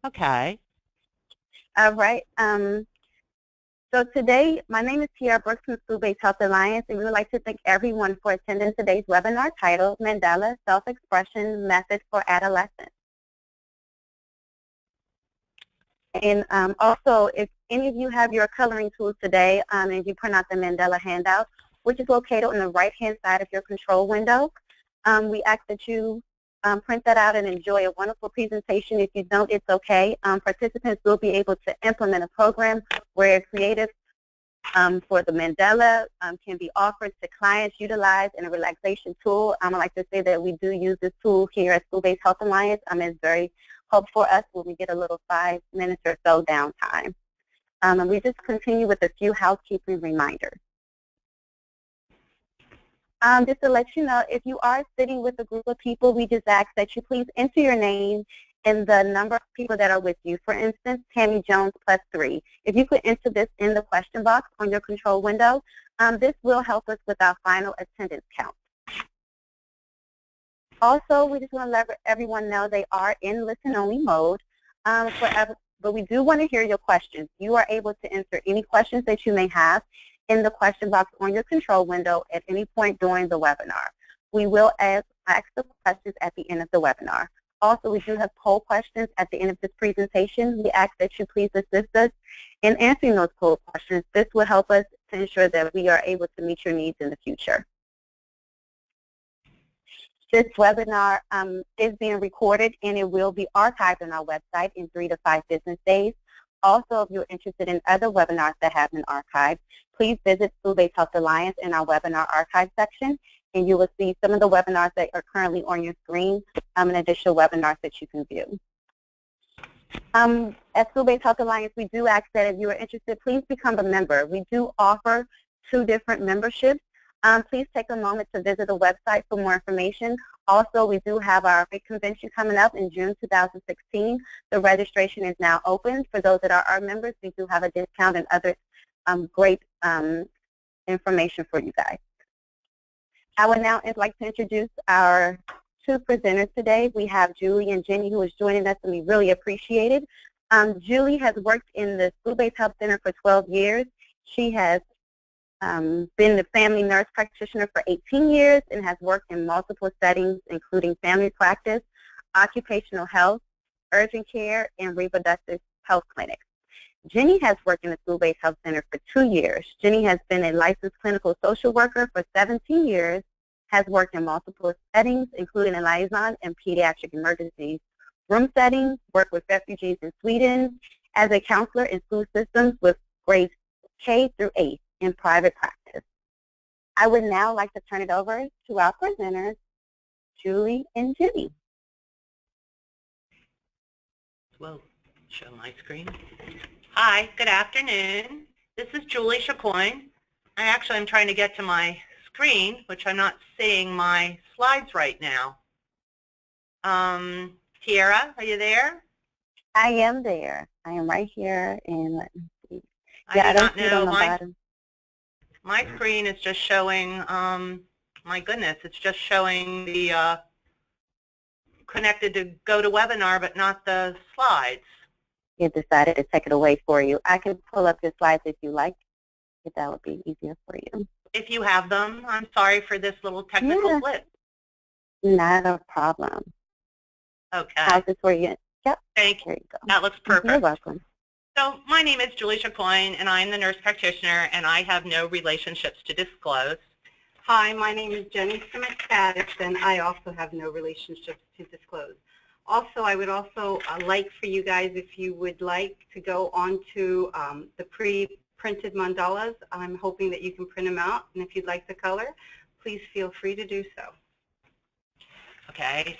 Okay. All right. So today, my name is Tiara Brooks from School-Based Health Alliance, and we would like to thank everyone for attending today's webinar titled Mandala Self-Expression Method for Adolescents. And also, if any of you have your coloring tools today, and you print out the Mandala handout, which is located on the right-hand side of your control window, we ask that you print that out and enjoy a wonderful presentation. If you don't, it's okay. Participants will be able to implement a program where creative for the Mandala can be offered to clients, utilized in a relaxation tool. I'd like to say that we do use this tool here at School-Based Health Alliance. It's very helpful for us when we get a little 5 minutes or so downtime. And we just continue with a few housekeeping reminders. Just to let you know, if you are sitting with a group of people, we just ask that you please enter your name and the number of people that are with you. For instance, Tammy Jones +3. If you could enter this in the question box on your control window, this will help us with our final attendance count. Also, we just want to let everyone know they are in listen-only mode, but we do want to hear your questions. You are able to enter any questions that you may have in the question box on your control window at any point during the webinar. We will ask the questions at the end of the webinar. Also, we do have poll questions at the end of this presentation. We ask that you please assist us in answering those poll questions. This will help us to ensure that we are able to meet your needs in the future. This webinar is being recorded and it will be archived on our website in 3 to 5 business days. Also, if you're interested in other webinars that have been archived, please visit School-Based Health Alliance in our webinar archive section, and you will see some of the webinars that are currently on your screen and additional webinars that you can view. At School-Based Health Alliance, we do ask that if you are interested, please become a member. We do offer 2 different memberships. Please take a moment to visit the website for more information. Also, we do have our big convention coming up in June 2016. The registration is now open. For those that are our members, we do have a discount and other great information for you guys. I would now like to introduce our 2 presenters today. We have Julie and Jenny who is joining us, and we really appreciate it. Julie has worked in the School-Based Health Center for 12 years. She has been the family nurse practitioner for 18 years and has worked in multiple settings, including family practice, occupational health, urgent care, and reproductive health clinics. Jenny has worked in the School-Based Health Center for 2 years. Jenny has been a licensed clinical social worker for 17 years, has worked in multiple settings, including a liaison and pediatric emergency room settings, worked with refugees in Sweden, as a counselor in school systems with grades K through 8 in private practice. I would now like to turn it over to our presenters, Julie and Jenny. Well, show my screen. Hi, good afternoon. This is Julie Chacoin. I am trying to get to my screen, which I'm not seeing my slides right now. Tiara, are you there? I am there. I am right here, and let me see. Yeah, I don't see it on the bottom. My screen is just showing, my goodness, it's just showing the connected to GoToWebinar, but not the slides. You decided to take it away for you. I can pull up your slides if you like, if that would be easier for you. If you have them, I'm sorry for this little technical glitch. Not a problem. Okay. How's this for you? Yep. Thank you. There you go. That looks perfect. You're welcome. So my name is Julie Chacoin, and I'm the nurse practitioner, and I have no relationships to disclose. Hi, my name is Jenny Smith-Caddis, and I also have no relationships to disclose. Also, I would also like for you guys, if you would like to go onto the pre-printed mandalas, I'm hoping that you can print them out, and if you'd like the color, please feel free to do so. Okay.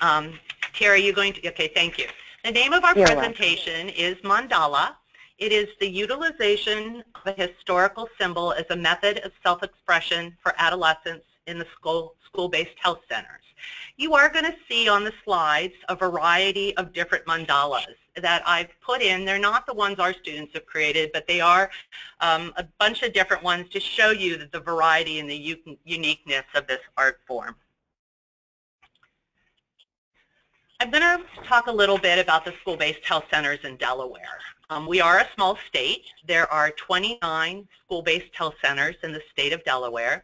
Tiara, are you going to, okay, thank you. The name of our presentation is Mandala. It is the utilization of a historical symbol as a method of self-expression for adolescents in the school-based health centers. You are going to see on the slides a variety of different mandalas that I've put in. They're not the ones our students have created, but they are a bunch of different ones to show you the variety and the uniqueness of this art form. I'm going to talk a little bit about the school-based health centers in Delaware. We are a small state. There are 29 school-based health centers in the state of Delaware.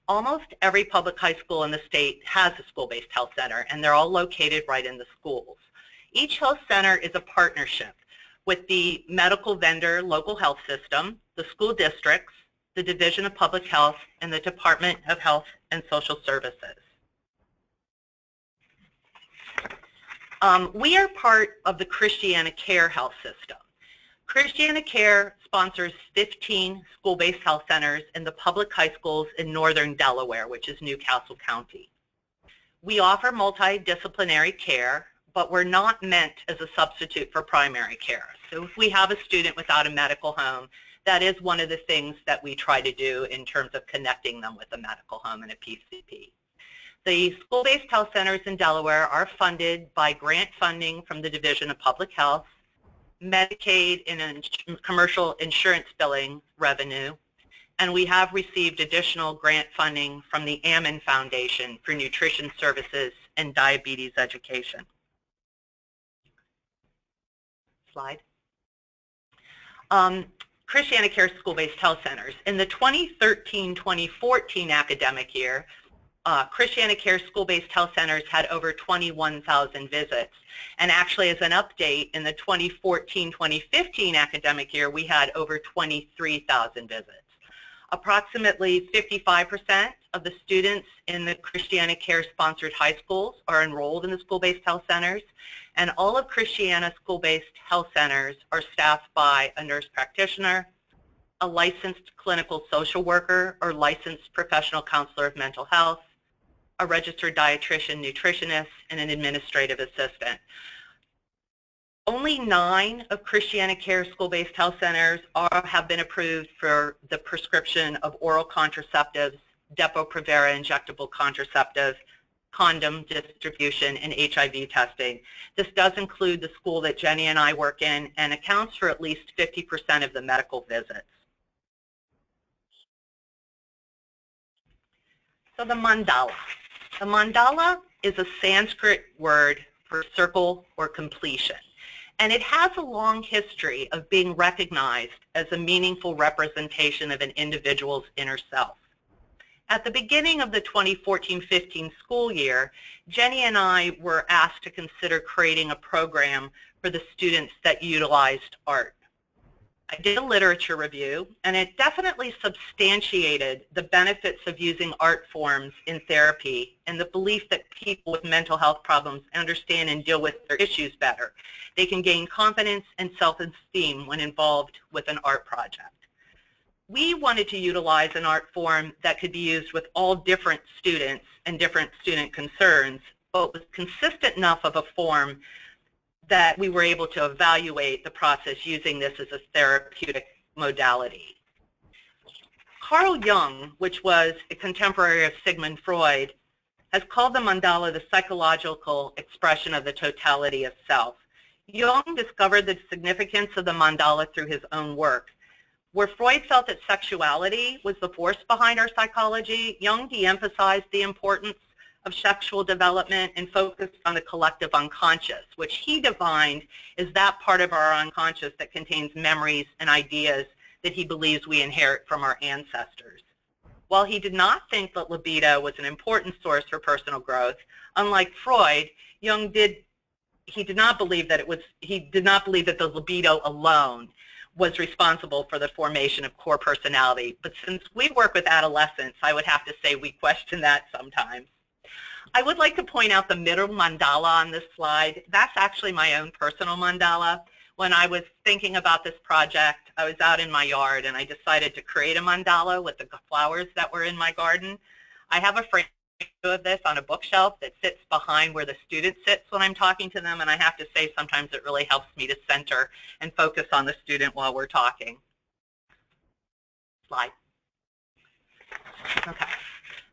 Almost every public high school in the state has a school-based health center, and they're all located right in the schools. Each health center is a partnership with the medical vendor local health system, the school districts, the Division of Public Health, and the Department of Health and Social Services. We are part of the Christiana Care health system. Christiana Care sponsors 15 school-based health centers in the public high schools in northern Delaware, which is Newcastle County. We offer multidisciplinary care, but we're not meant as a substitute for primary care. So if we have a student without a medical home, that is one of the things that we try to do in terms of connecting them with a medical home and a PCP. The school-based health centers in Delaware are funded by grant funding from the Division of Public Health, Medicaid and commercial insurance billing revenue, and we have received additional grant funding from the Ammon Foundation for nutrition services and diabetes education. Slide. Christiana Care school-based health centers. In the 2013-2014 academic year, Christiana Care school-based health centers had over 21,000 visits. And actually, as an update, in the 2014-2015 academic year, we had over 23,000 visits. Approximately 55% of the students in the Christiana Care sponsored high schools are enrolled in the school-based health centers, and all of Christiana school-based health centers are staffed by a nurse practitioner, a licensed clinical social worker or licensed professional counselor of mental health, a registered dietitian, nutritionist, and an administrative assistant. Only 9 of Christiana Care school-based health centers have been approved for the prescription of oral contraceptives, Depo-Provera injectable contraceptives, condom distribution, and HIV testing. This does include the school that Jenny and I work in and accounts for at least 50% of the medical visits. So the mandala. The mandala is a Sanskrit word for circle or completion, and it has a long history of being recognized as a meaningful representation of an individual's inner self. At the beginning of the 2014-15 school year, Jenny and I were asked to consider creating a program for the students that utilized art. I did a literature review, and it definitely substantiated the benefits of using art forms in therapy and the belief that people with mental health problems understand and deal with their issues better. They can gain confidence and self-esteem when involved with an art project. We wanted to utilize an art form that could be used with all different students and different student concerns, but was consistent enough of a form that we were able to evaluate the process using this as a therapeutic modality. Carl Jung, which was a contemporary of Sigmund Freud, has called the mandala the psychological expression of the totality of self. Jung discovered the significance of the mandala through his own work. Where Freud felt that sexuality was the force behind our psychology, Jung de-emphasized the importance of sexual development and focused on the collective unconscious, which he defined as that part of our unconscious that contains memories and ideas that he believes we inherit from our ancestors. While he did not think that libido was an important source for personal growth, unlike Freud, Jung did not believe that the libido alone was responsible for the formation of core personality. But since we work with adolescents, I would have to say we question that sometimes. I would like to point out the middle mandala on this slide. That's actually my own personal mandala. When I was thinking about this project, I was out in my yard and I decided to create a mandala with the flowers that were in my garden. I have a frame of this on a bookshelf that sits behind where the student sits when I'm talking to them, and I have to say sometimes it really helps me to center and focus on the student while we're talking. Slide. Okay.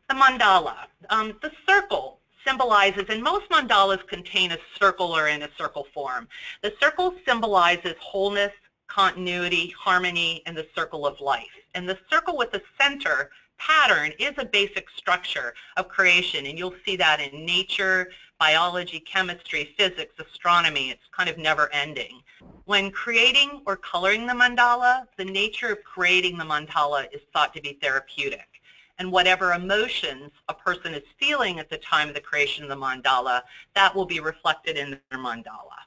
The mandala. The circle symbolizes, and most mandalas contain a circle or in a circle form. The circle symbolizes wholeness, continuity, harmony, and the circle of life. And the circle with the center pattern is a basic structure of creation, and you'll see that in nature, biology, chemistry, physics, astronomy. It's kind of never ending. When creating or coloring the mandala, the nature of creating the mandala is thought to be therapeutic. And whatever emotions a person is feeling at the time of the creation of the mandala, that will be reflected in their mandala.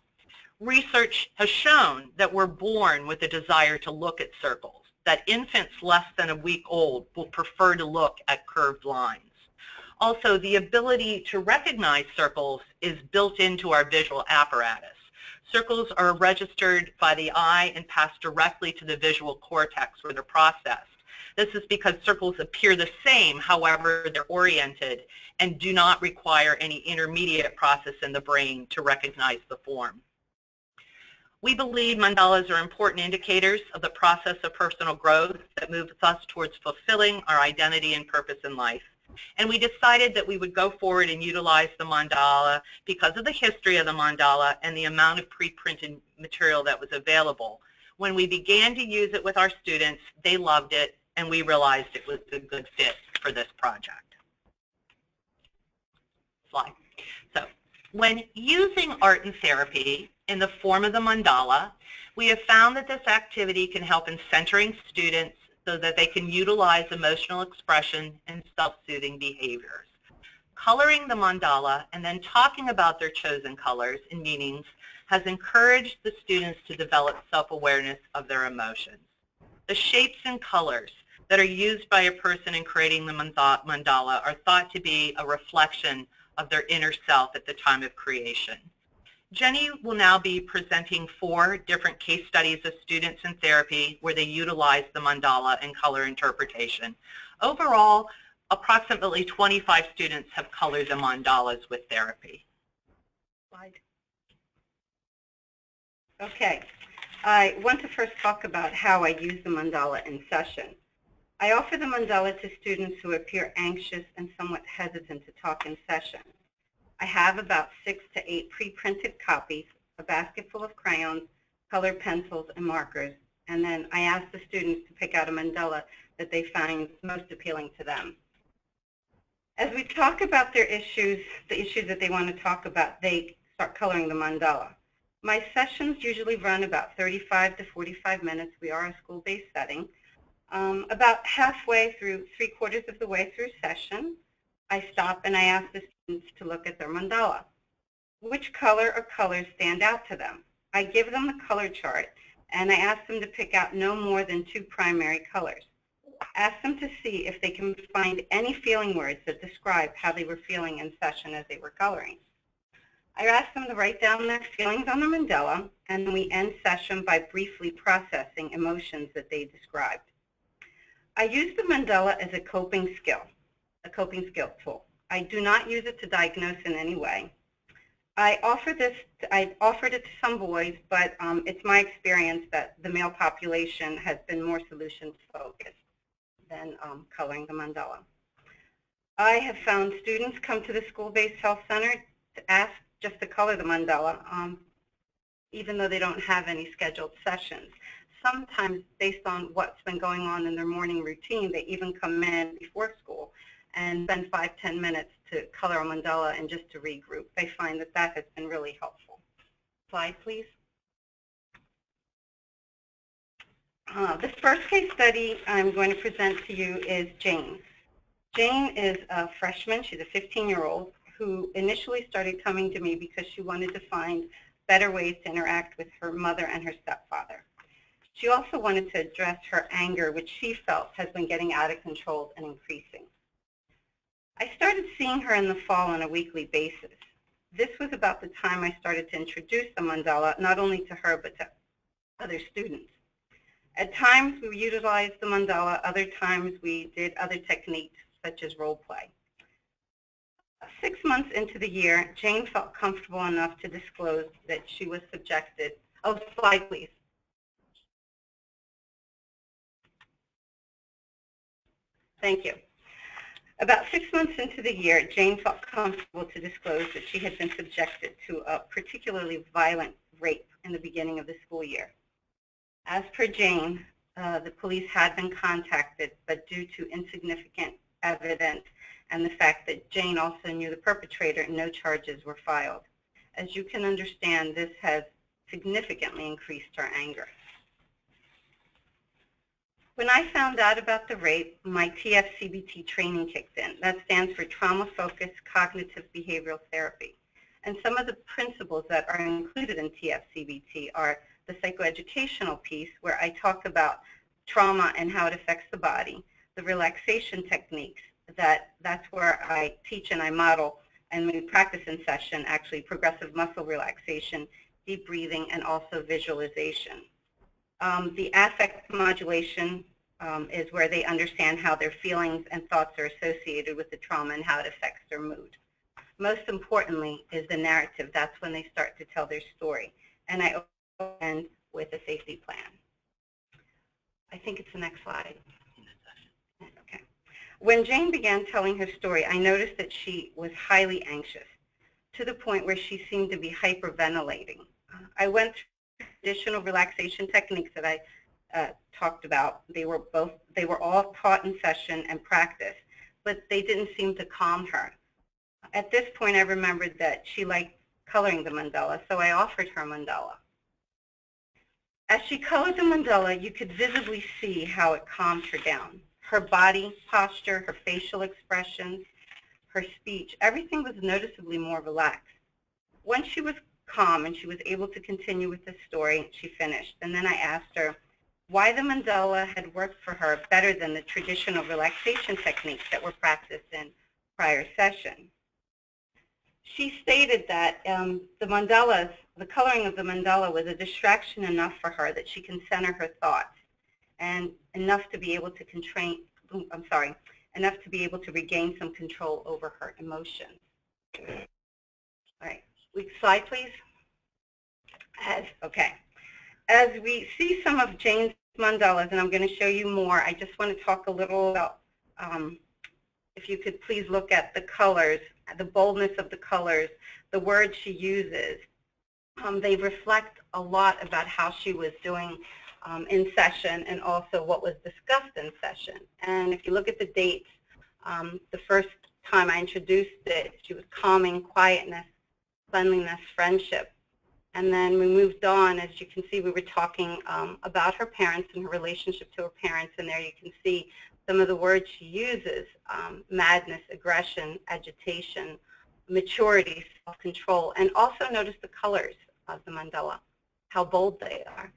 Research has shown that we're born with a desire to look at circles, that infants less than a week old will prefer to look at curved lines. Also, the ability to recognize circles is built into our visual apparatus. Circles are registered by the eye and pass directly to the visual cortex where they're processed. This is because circles appear the same, however they're oriented, and do not require any intermediate process in the brain to recognize the form. We believe mandalas are important indicators of the process of personal growth that moves us towards fulfilling our identity and purpose in life. And we decided that we would go forward and utilize the mandala because of the history of the mandala and the amount of pre-printed material that was available. When we began to use it with our students, they loved it, and we realized it was a good fit for this project. Slide. So, when using art and therapy in the form of the mandala, we have found that this activity can help in centering students so that they can utilize emotional expression and self-soothing behaviors. Coloring the mandala and then talking about their chosen colors and meanings has encouraged the students to develop self-awareness of their emotions. The shapes and colors that are used by a person in creating the mandala are thought to be a reflection of their inner self at the time of creation. Jenny will now be presenting 4 different case studies of students in therapy where they utilize the mandala and color interpretation. Overall, approximately 25 students have colored the mandalas with therapy. Slide. Okay, I want to first talk about how I use the mandala in session. I offer the mandala to students who appear anxious and somewhat hesitant to talk in session. I have about 6 to 8 pre-printed copies, a basket full of crayons, colored pencils, and markers, and then I ask the students to pick out a mandala that they find most appealing to them. As we talk about their issues, the issues that they want to talk about, they start coloring the mandala. My sessions usually run about 35 to 45 minutes. We are a school-based setting. About halfway through, 3/4 of the way through session, I stop and I ask the students to look at their mandala. Which color or colors stand out to them? I give them the color chart and I ask them to pick out no more than 2 primary colors. Ask them to see if they can find any feeling words that describe how they were feeling in session as they were coloring. I ask them to write down their feelings on the mandala, and we end session by briefly processing emotions that they described. I use the mandala as a coping skill tool. I do not use it to diagnose in any way. I offered it to some boys, but it's my experience that the male population has been more solution-focused than coloring the mandala. I have found students come to the school-based health center to ask just to color the mandala, even though they don't have any scheduled sessions. Sometimes, based on what's been going on in their morning routine, they even come in before school and spend 5–10 minutes to color a mandala and just to regroup. They find that that has been really helpful. Slide, please. The first case study I'm going to present to you is Jane. Jane is a freshman. She's a 15-year-old who initially started coming to me because she wanted to find better ways to interact with her mother and her stepfather. She also wanted to address her anger, which she felt has been getting out of control and increasing. I started seeing her in the fall on a weekly basis. This was about the time I started to introduce the mandala, not only to her, but to other students. At times, we utilized the mandala. Other times, we did other techniques, such as role play. 6 months into the year, Jane felt comfortable enough to disclose that she was subjected. Oh, slide, please. Thank you. About 6 months into the year, Jane felt comfortable to disclose that she had been subjected to a particularly violent rape in the beginning of the school year. As per Jane, the police had been contacted, but due to insignificant evidence, and the fact that Jane also knew the perpetrator and no charges were filed. As you can understand, this has significantly increased her anger. When I found out about the rape, my TFCBT training kicked in. That stands for Trauma-Focused Cognitive Behavioral Therapy. And some of the principles that are included in TFCBT are the psychoeducational piece, where I talk about trauma and how it affects the body, the relaxation techniques, that's where I teach and I model, and we practice in session, actually, progressive muscle relaxation, deep breathing, and also visualization. The affect modulation is where they understand how their feelings and thoughts are associated with the trauma and how it affects their mood. Most importantly is the narrative. That's when they start to tell their story. And I end with a safety plan. I think it's the next slide. Okay. When Jane began telling her story, I noticed that she was highly anxious, to the point where she seemed to be hyperventilating. I went through additional relaxation techniques that I talked about. They were all taught in session and practice, but they didn't seem to calm her. At this point, I remembered that she liked coloring the mandala, so I offered her mandala. As she colored the mandala, you could visibly see how it calmed her down. Her body posture, her facial expressions, her speech, everything was noticeably more relaxed. Once she was calm and she was able to continue with the story, she finished. And then I asked her why the mandala had worked for her better than the traditional relaxation techniques that were practiced in prior sessions. She stated that the coloring of the mandala was a distraction enough for her that she can center her thoughts, and enough to be able to regain some control over her emotions. All right, slide please. As we see some of Jane's mandalas, and I'm going to show you more, I just want to talk a little about, if you could please look at the colors, the boldness of the colors, the words she uses. They reflect a lot about how she was doing in session and also what was discussed in session. And if you look at the dates, the first time I introduced it, she was calming, quietness, cleanliness, friendship. And then we moved on. As you can see, we were talking about her parents and her relationship to her parents, and there you can see some of the words she uses: madness, aggression, agitation, maturity, self-control, and also notice the colors of the mandala, how bold they are.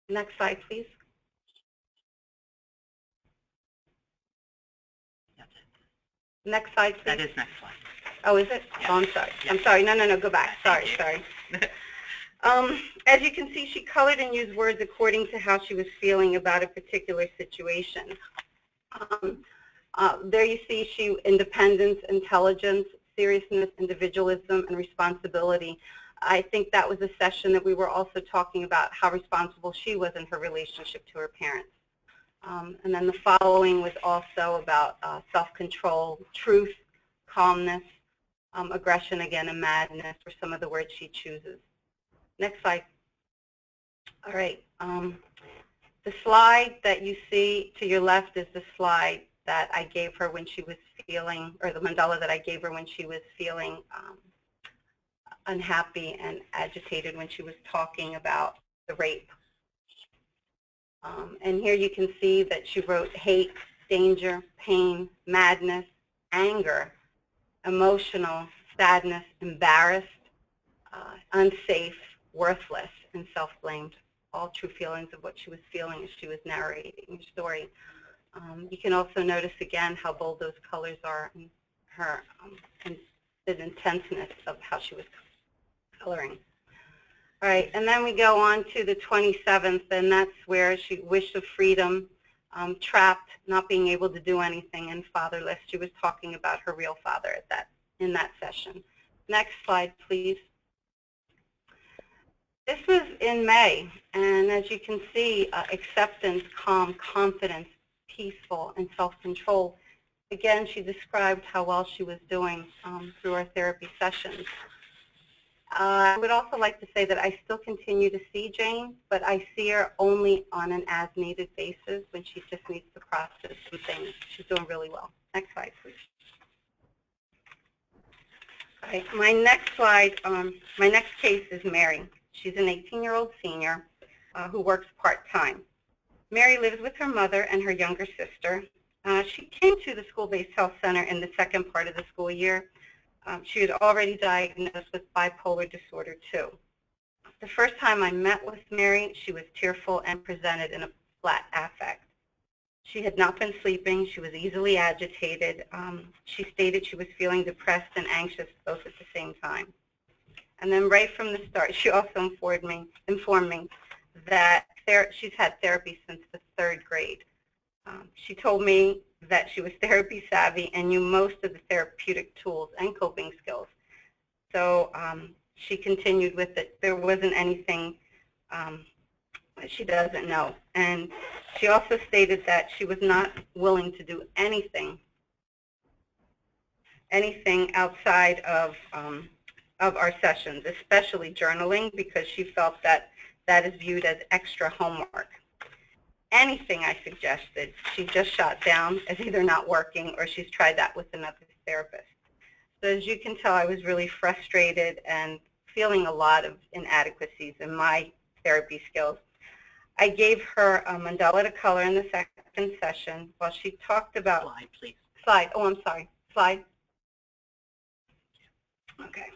Next slide, please. Next slide, please. That is next slide. Oh, is it? Yeah. Oh, I'm sorry. Yeah. I'm sorry. No, go back. Sorry. As you can see, she colored and used words according to how she was feeling about a particular situation. There you see independence, intelligence, seriousness, individualism, and responsibility. I think that was a session that we were also talking about how responsible she was in her relationship to her parents. And then the following was also about self-control, truth, calmness, aggression again, and madness were some of the words she chooses. Next slide. All right. The slide that you see to your left is the slide that I gave her when she was feeling, or the mandala that I gave her when she was feeling unhappy and agitated when she was talking about the rape. And here you can see that she wrote hate, danger, pain, madness, anger, emotional, sadness, embarrassed, unsafe, worthless, and self-blamed. All true feelings of what she was feeling as she was narrating her story. You can also notice again how bold those colors are in her, and the intenseness of how she was coloring. All right, and then we go on to the 27th, and that's where she wished of freedom, trapped, not being able to do anything, and fatherless. She was talking about her real father in that session. Next slide, please. This was in May, and as you can see, acceptance, calm, confidence, peaceful, and self-control. Again, she described how well she was doing through our therapy sessions. I would also like to say that I still continue to see Jane, but I see her only on an as-needed basis when she just needs to process some things. She's doing really well. Next slide, please. Okay, my next slide, my next case is Mary. She's an 18-year-old senior who works part-time. Mary lives with her mother and her younger sister. She came to the school-based health center in the second part of the school year. She was already diagnosed with bipolar disorder 2. The first time I met with Mary, she was tearful and presented in a flat affect. She had not been sleeping. She was easily agitated. She stated she was feeling depressed and anxious both at the same time. And then right from the start, she also informed me that she's had therapy since the 3rd grade. She told me that she was therapy savvy and knew most of the therapeutic tools and coping skills. So she continued with it. There wasn't anything that she doesn't know. And she also stated that she was not willing to do anything outside of our sessions, especially journaling, because she felt that that is viewed as extra homework. Anything I suggested, she just shot down as either not working or she's tried that with another therapist. So as you can tell, I was really frustrated and feeling a lot of inadequacies in my therapy skills. I gave her a mandala to color in the second session while she talked about... Slide, please. Slide. Oh, I'm sorry. Slide. Okay.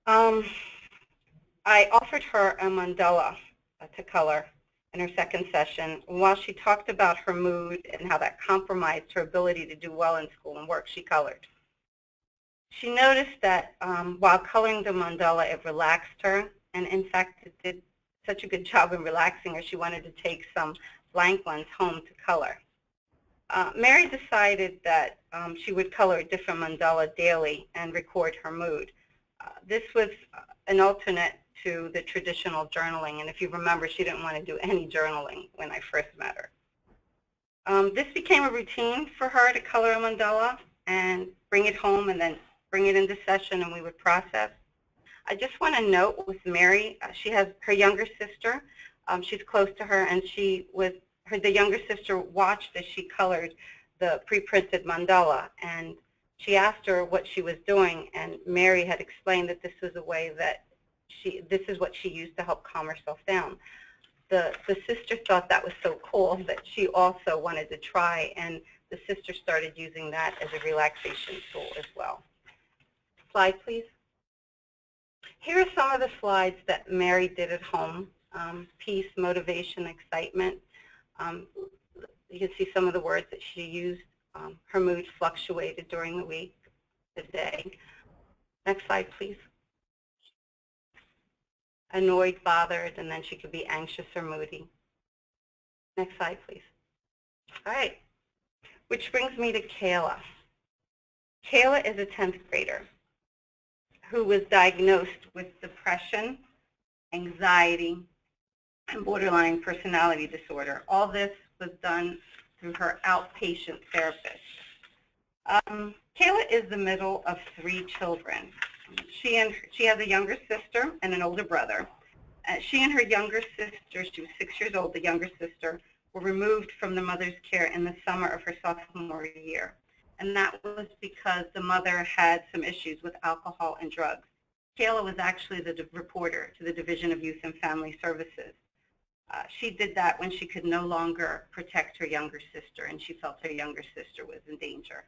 I offered her a mandala to color in her second session. While she talked about her mood and how that compromised her ability to do well in school and work, she colored. She noticed that while coloring the mandala, it relaxed her, and in fact, it did such a good job in relaxing her, she wanted to take some blank ones home to color. Mary decided that she would color a different mandala daily and record her mood. This was an alternate to the traditional journaling, and if you remember, she didn't want to do any journaling when I first met her. This became a routine for her to color a mandala and bring it home and then bring it into session and we would process. I just want to note with Mary, she has her younger sister. She's close to her, and the younger sister watched as she colored the pre-printed mandala, and she asked her what she was doing, and Mary had explained that this was a way that this is what she used to help calm herself down. The sister thought that was so cool that she also wanted to try, and the sister started using that as a relaxation tool as well. Slide, please. Here are some of the slides that Mary did at home. Peace, motivation, excitement. You can see some of the words that she used. Her mood fluctuated during the week, the day. Next slide, please. Annoyed, bothered, and then she could be anxious or moody. Next slide, please. All right, which brings me to Kayla. Kayla is a 10th grader who was diagnosed with depression, anxiety, and borderline personality disorder. All this was done through her outpatient therapist. Kayla is the middle of 3 children. She has a younger sister and an older brother. She and her younger sister, she was 6 years old, the younger sister, were removed from the mother's care in the summer of her sophomore year. And that was because the mother had some issues with alcohol and drugs. Kayla was actually the reporter to the Division of Youth and Family Services. She did that when she could no longer protect her younger sister, and she felt her younger sister was in danger.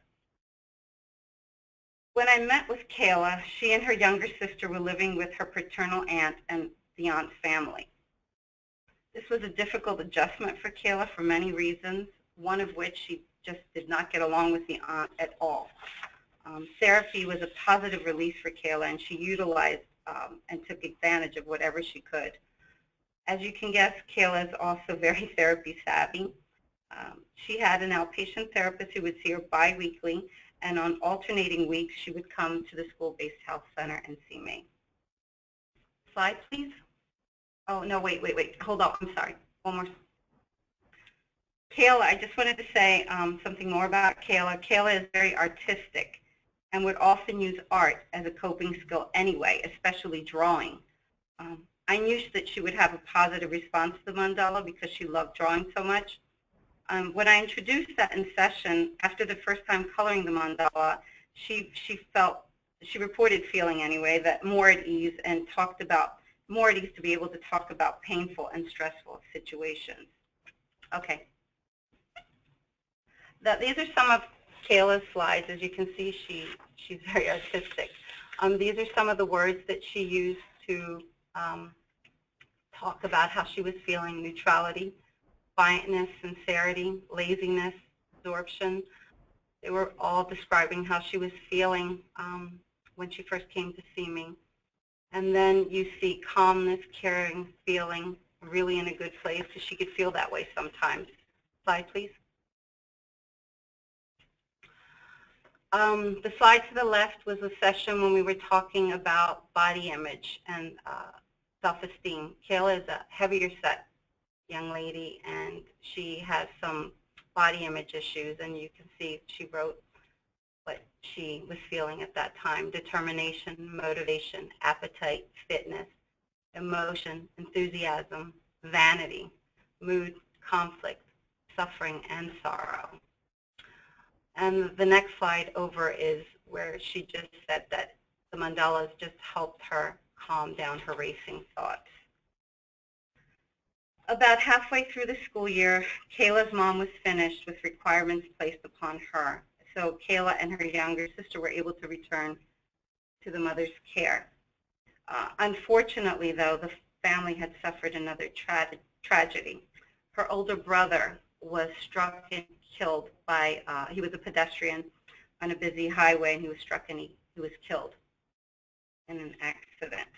When I met with Kayla, she and her younger sister were living with her paternal aunt and the aunt's family. This was a difficult adjustment for Kayla for many reasons, one of which she just did not get along with the aunt at all. Therapy was a positive release for Kayla, and she utilized and took advantage of whatever she could. As you can guess, Kayla is also very therapy savvy. She had an outpatient therapist who would see her bi-weekly, and on alternating weeks, she would come to the school-based health center and see me. Slide, please. Oh, no, wait. Hold on, I'm sorry. One more. Kayla, I just wanted to say something more about Kayla. Kayla is very artistic and would often use art as a coping skill anyway, especially drawing. I knew that she would have a positive response to the mandala because she loved drawing so much. When I introduced that in session, after the first time coloring the mandala, she felt she reported feeling anyway, that more at ease and talked about more at ease to be able to talk about painful and stressful situations. Okay. These are some of Kayla's slides. As you can see, she's very artistic. These are some of the words that she used to talk about how she was feeling: neutrality, quietness, sincerity, laziness, absorption. They were all describing how she was feeling when she first came to see me. And then you see calmness, caring, feeling, really in a good place, because she could feel that way sometimes. Slide, please. The slide to the left was a session when we were talking about body image and self-esteem. Kayla is a heavier set young lady, and she has some body image issues, and you can see she wrote what she was feeling at that time: determination, motivation, appetite, fitness, emotion, enthusiasm, vanity, mood, conflict, suffering, and sorrow. And the next slide over is where she just said that the mandalas just helped her calm down her racing thoughts. About halfway through the school year, Kayla's mom was finished with requirements placed upon her. So Kayla and her younger sister were able to return to the mother's care. Unfortunately, though, the family had suffered another tragedy. Her older brother was struck and killed by, he was a pedestrian on a busy highway, and he was struck and he was killed in an accident.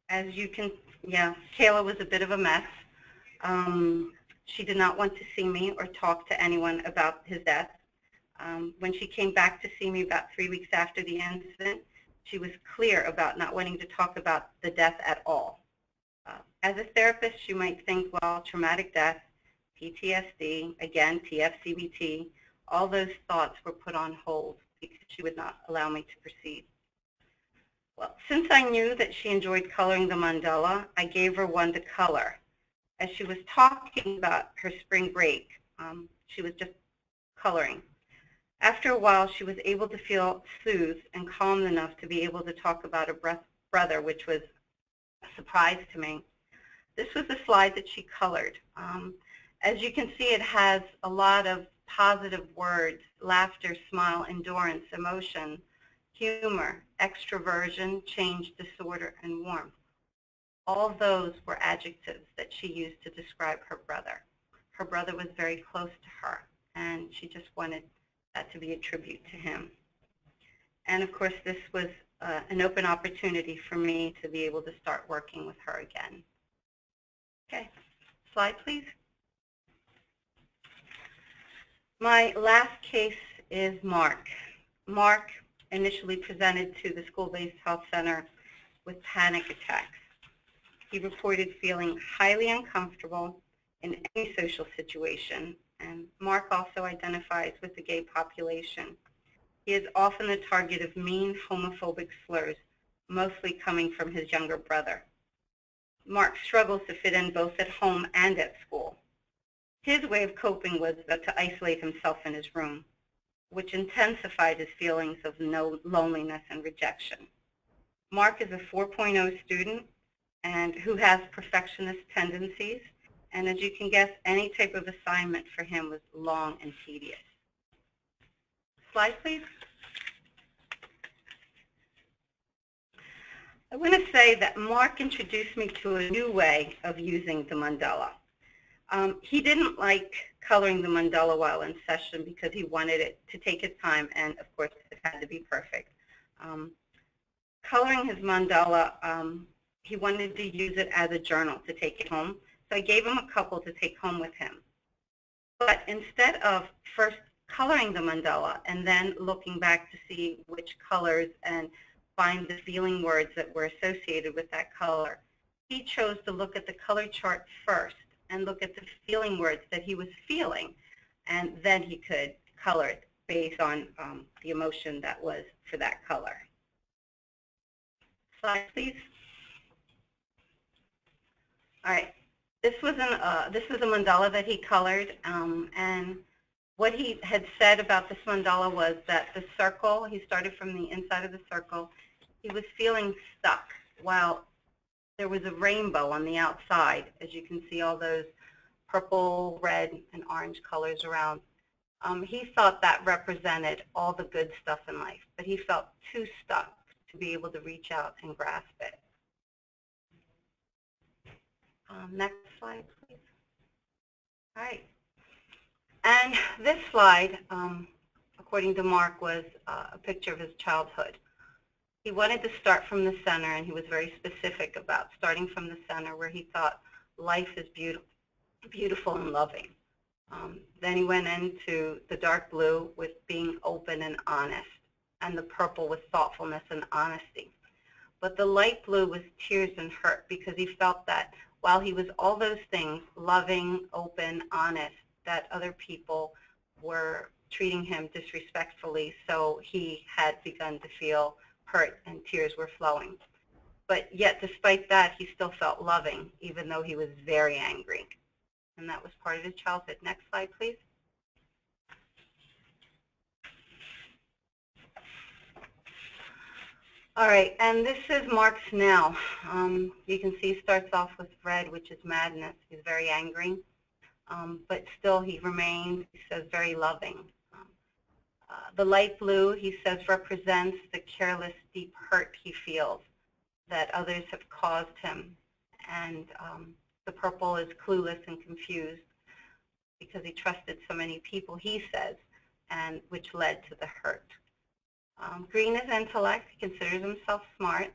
As you can, yeah, Kayla was a bit of a mess. She did not want to see me or talk to anyone about his death. When she came back to see me about 3 weeks after the incident, she was clear about not wanting to talk about the death at all. As a therapist, you might think, well, traumatic death, PTSD, again, TFCBT, all those thoughts were put on hold because she would not allow me to proceed. Well, since I knew that she enjoyed coloring the mandala, I gave her one to color. As she was talking about her spring break, she was just coloring. After a while, she was able to feel soothed and calm enough to be able to talk about her brother, which was a surprise to me. This was the slide that she colored. As you can see, it has a lot of positive words: laughter, smile, endurance, emotion, humor, extroversion, change, disorder, and warmth. All of those were adjectives that she used to describe her brother. Her brother was very close to her, and she just wanted that to be a tribute to him. And of course, this was an open opportunity for me to be able to start working with her again. Okay, slide please. My last case is Mark. Mark initially presented to the school-based health center with panic attacks. He reported feeling highly uncomfortable in any social situation, and Mark also identifies with the gay population. He is often the target of mean homophobic slurs, mostly coming from his younger brother. Mark struggles to fit in both at home and at school. His way of coping was to isolate himself in his room, which intensified his feelings of loneliness and rejection. Mark is a 4.0 student and who has perfectionist tendencies, and as you can guess, any type of assignment for him was long and tedious. Slide, please. I want to say that Mark introduced me to a new way of using the mandala. He didn't like coloring the mandala while in session because he wanted it to take his time, and of course it had to be perfect. Coloring his mandala, he wanted to use it as a journal to take it home, so I gave him a couple to take home with him. But instead of first coloring the mandala and then looking back to see which colors and find the feeling words that were associated with that color, he chose to look at the color chart first and look at the feeling words that he was feeling, and then he could color it based on the emotion that was for that color. Slide, please. All right, this was a mandala that he colored, and what he had said about this mandala was that the circle, he started from the inside of the circle, he was feeling stuck while there was a rainbow on the outside. As you can see, all those purple, red, and orange colors around. He thought that represented all the good stuff in life, but he felt too stuck to be able to reach out and grasp it. Next slide, please. All right. And this slide, according to Mark, was a picture of his childhood. He wanted to start from the center, and he was very specific about starting from the center where he thought life is beautiful and loving. Then he went into the dark blue with being open and honest, and the purple with thoughtfulness and honesty. But the light blue was tears and hurt, because he felt that while he was all those things, loving, open, honest, that other people were treating him disrespectfully, so he had begun to feel hurt and tears were flowing. But yet, despite that, he still felt loving, even though he was very angry. And that was part of his childhood. Next slide, please. All right, and this is Mark's now. You can see he starts off with red, which is madness. He's very angry, but still he remains, he says, very loving. The light blue, he says, represents the careless, deep hurt he feels that others have caused him. And the purple is clueless and confused because he trusted so many people, he says, and which led to the hurt. Green is intellect. He considers himself smart.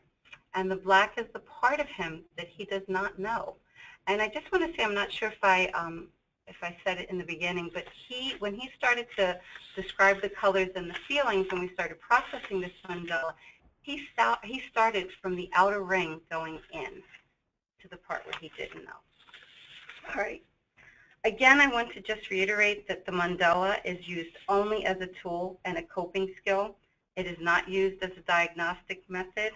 And the black is the part of him that he does not know. And I just want to say, I'm not sure if I said it in the beginning, but when he started to describe the colors and the feelings, when we started processing this mandala, he started from the outer ring going in to the part where he didn't know. All right. Again, I want to just reiterate that the mandala is used only as a tool and a coping skill. It is not used as a diagnostic method.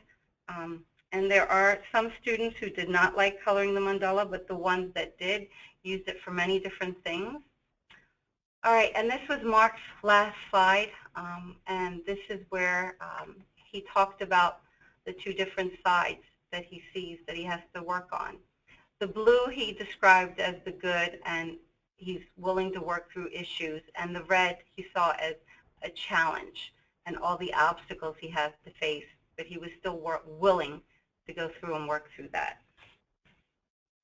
And there are some students who did not like coloring the mandala, but the ones that did used it for many different things. All right, and this was Mark's last slide, and this is where he talked about the two different sides that he sees that he has to work on. The blue he described as the good, and he's willing to work through issues, and the red he saw as a challenge and all the obstacles he has to face, but he was still willing to go through and work through that.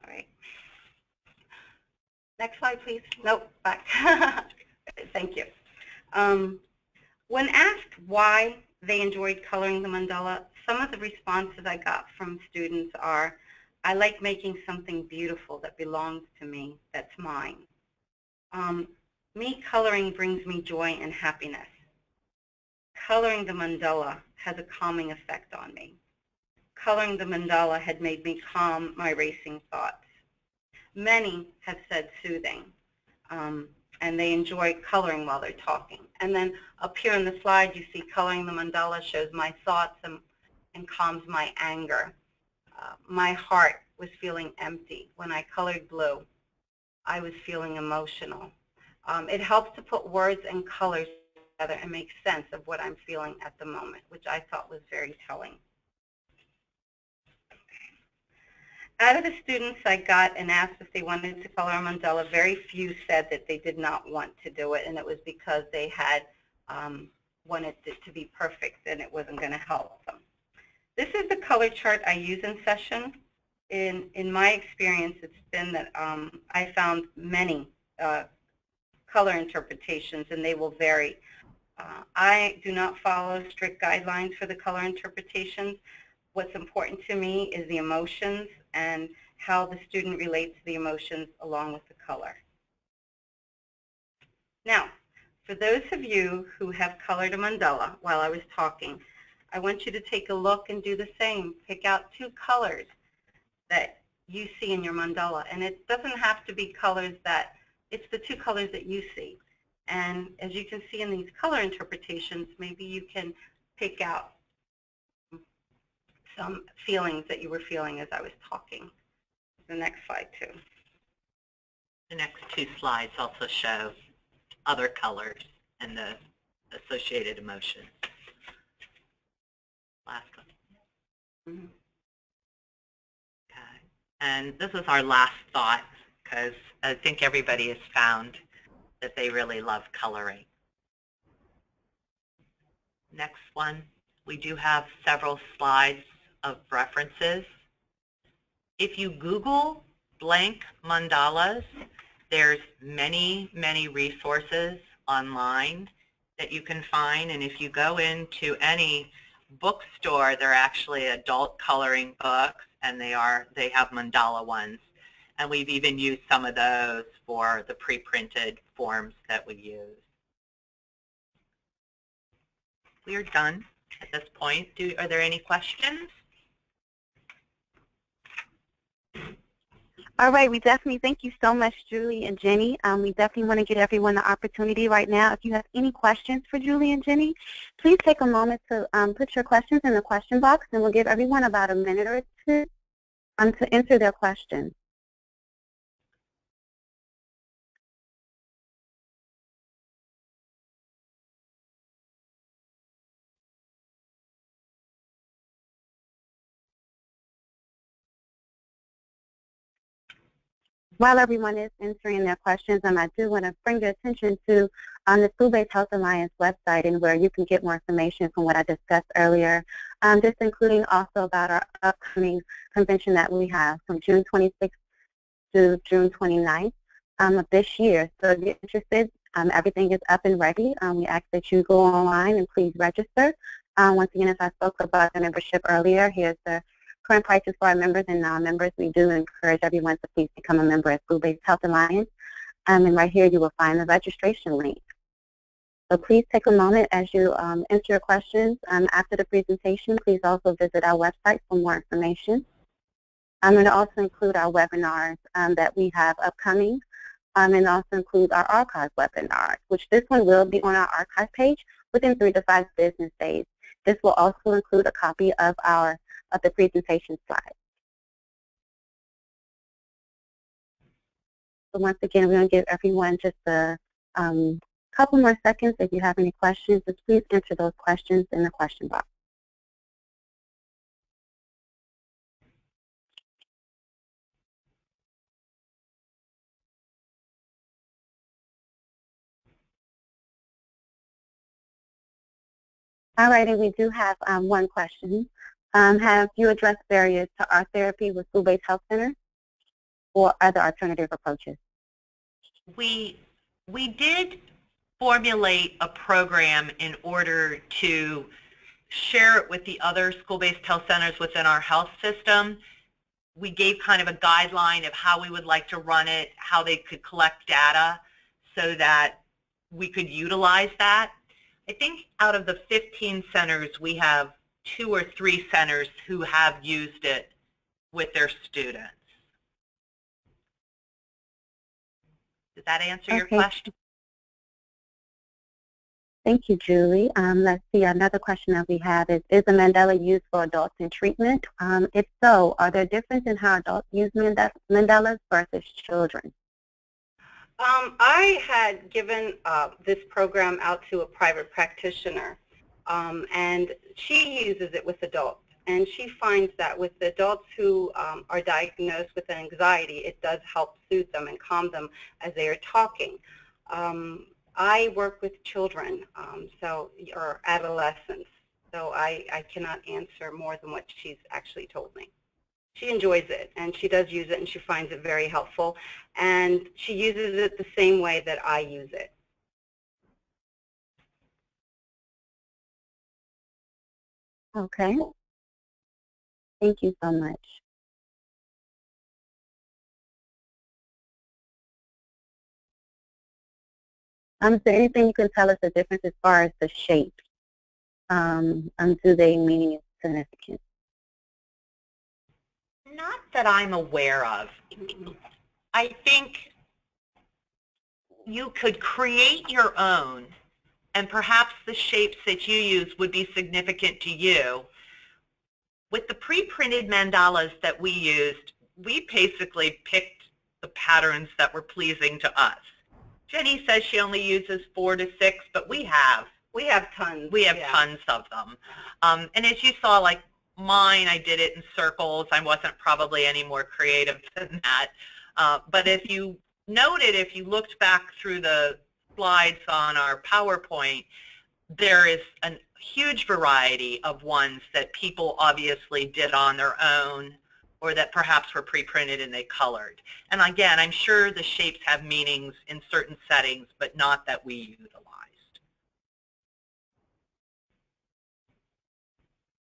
All right. Next slide, please. Nope, back. Thank you. When asked why they enjoyed coloring the mandala, some of the responses I got from students are, I like making something beautiful that belongs to me, that's mine. Me coloring brings me joy and happiness. Coloring the mandala has a calming effect on me. Coloring the mandala had made me calm my racing thoughts. Many have said soothing, and they enjoy coloring while they're talking. And then up here on the slide, you see coloring the mandala shows my thoughts and calms my anger. My heart was feeling empty. When I colored blue, I was feeling emotional. It helps to put words and colors together and make sense of what I'm feeling at the moment, which I thought was very telling. Out of the students I got and asked if they wanted to color a mandala, very few said that they did not want to do it, and it was because they had wanted it to be perfect and it wasn't going to help them. This is the color chart I use in session. In my experience, it's been that I found many color interpretations, and they will vary. I do not follow strict guidelines for the color interpretations. What's important to me is the emotions and how the student relates to the emotions along with the color. Now, for those of you who have colored a mandala while I was talking, I want you to take a look and do the same. Pick out two colors that you see in your mandala, and it doesn't have to be colors that, it's the two colors that you see. And as you can see in these color interpretations, maybe you can pick out some feelings that you were feeling as I was talking. The next slide, too. The next two slides also show other colors and the associated emotions. Last one. Okay. And this is our last thought, because I think everybody has found that they really love coloring. Next one, we do have several slides of references. If you Google blank mandalas, there's many, many resources online that you can find. And if you go into any bookstore, they're actually adult coloring books, and they have mandala ones. And we've even used some of those for the pre-printed forms that we use. We are done at this point. Are there any questions? All right, we definitely thank you so much, Julie and Jenny. We definitely want to give everyone the opportunity right now. If you have any questions for Julie and Jenny, please take a moment to put your questions in the question box, and we'll give everyone about a minute or two to answer their questions. While everyone is answering their questions, I do want to bring your attention to the School-Based Health Alliance website, and where you can get more information from what I discussed earlier, just including also about our upcoming convention that we have from June 26th to June 29th of this year. So if you're interested, everything is up and ready. We ask that you go online and please register. Once again, as I spoke about the membership earlier, here's the current prices for our members and non-members. We do encourage everyone to please become a member at School-Based Health Alliance. And right here you will find the registration link. So please take a moment as you enter your questions. After the presentation, please also visit our website for more information. I'm going to also include our webinars that we have upcoming, and also include our archive webinars, which this one will be on our archive page within 3 to 5 business days. This will also include a copy of the presentation slides. So once again, we're going to give everyone just a couple more seconds. If you have any questions, just please enter those questions in the question box. All right, and we do have one question. Have you addressed barriers to art therapy with School-Based Health Center or other alternative approaches? We did formulate a program in order to share it with the other school-based health centers within our health system. We gave kind of a guideline of how we would like to run it, how they could collect data so that we could utilize that. I think out of the 15 centers, we have 2 or 3 centers who have used it with their students. Does that answer your question? Thank you, Julie. Let's see, another question that we have is the Mandala used for adults in treatment? If so, are there differences in how adults use Mandalas versus children? I had given this program out to a private practitioner, and she uses it with adults. And she finds that with adults who are diagnosed with anxiety, it does help soothe them and calm them as they are talking. I work with children, or adolescents, so I cannot answer more than what she's actually told me. She enjoys it, and she does use it, and she finds it very helpful, and she uses it the same way that I use it. Okay. Thank you so much. Is there anything you can tell us the difference as far as the shape? Do they mean it's significant? Not that I'm aware of. I think you could create your own, and perhaps the shapes that you use would be significant to you. With the pre-printed mandalas that we used, we basically picked the patterns that were pleasing to us. Jenny says she only uses 4 to 6, but we have tons. We have tons of them. And as you saw, like mine, I did it in circles. I wasn't probably any more creative than that. But if you noted, if you looked back through the slides on our PowerPoint, there is a huge variety of ones that people obviously did on their own, or that perhaps were pre-printed and they colored. And again, I'm sure the shapes have meanings in certain settings, but not that we utilized.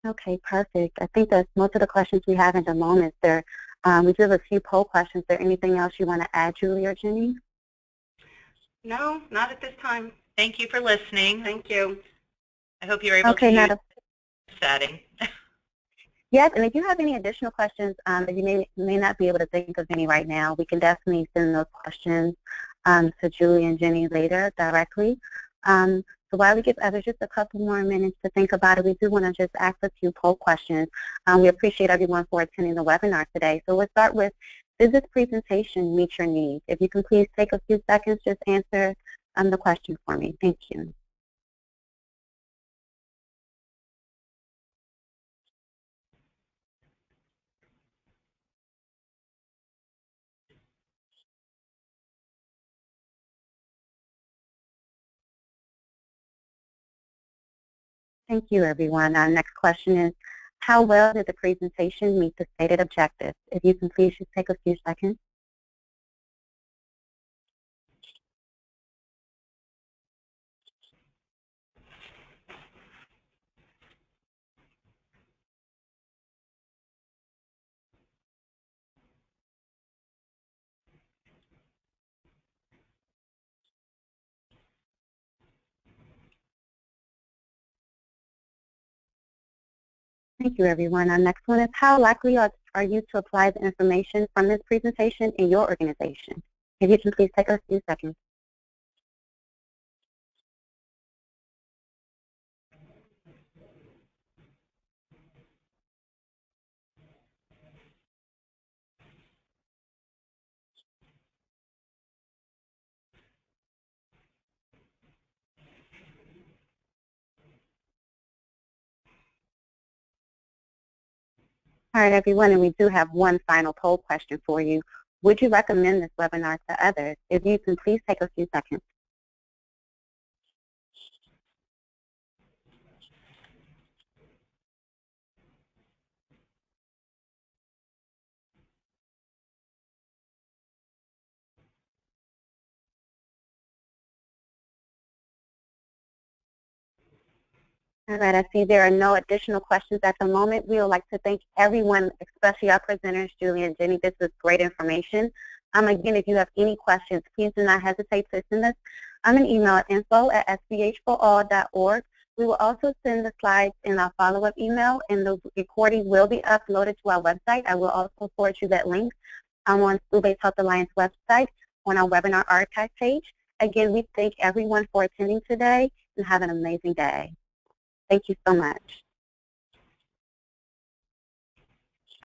Okay, perfect. I think that's most of the questions we have at the moment. We do have a few poll questions. Is there anything else you want to add, Julie or Jenny? No, not at this time. Thank you for listening. Thank you. I hope you're able to use the setting. Yes, and if you have any additional questions that you may not be able to think of any right now, we can definitely send those questions to Julie and Jenny later directly. So while we give others just a couple more minutes to think about it, we do want to just ask a few poll questions. We appreciate everyone for attending the webinar today. So we'll start with, does this presentation meet your needs? If you can please take a few seconds, just answer the question for me. Thank you. Thank you, everyone. Our next question is, how well did the presentation meet the stated objectives? If you can please just take a few seconds. Thank you, everyone. Our next one is, how likely are you to apply the information from this presentation in your organization? If you can please take a few seconds. All right, everyone, and we do have one final poll question for you. Would you recommend this webinar to others? If you can please take a few seconds. All right, I see there are no additional questions at the moment. We would like to thank everyone, especially our presenters, Julie and Jenny. This was great information. Again, if you have any questions, please do not hesitate to send us an email at info@sbhforall.org. We will also send the slides in our follow-up email, and the recording will be uploaded to our website. I will also forward you that link on School-Based Health Alliance website on our webinar archive page. Again, we thank everyone for attending today, and have an amazing day. Thank you so much.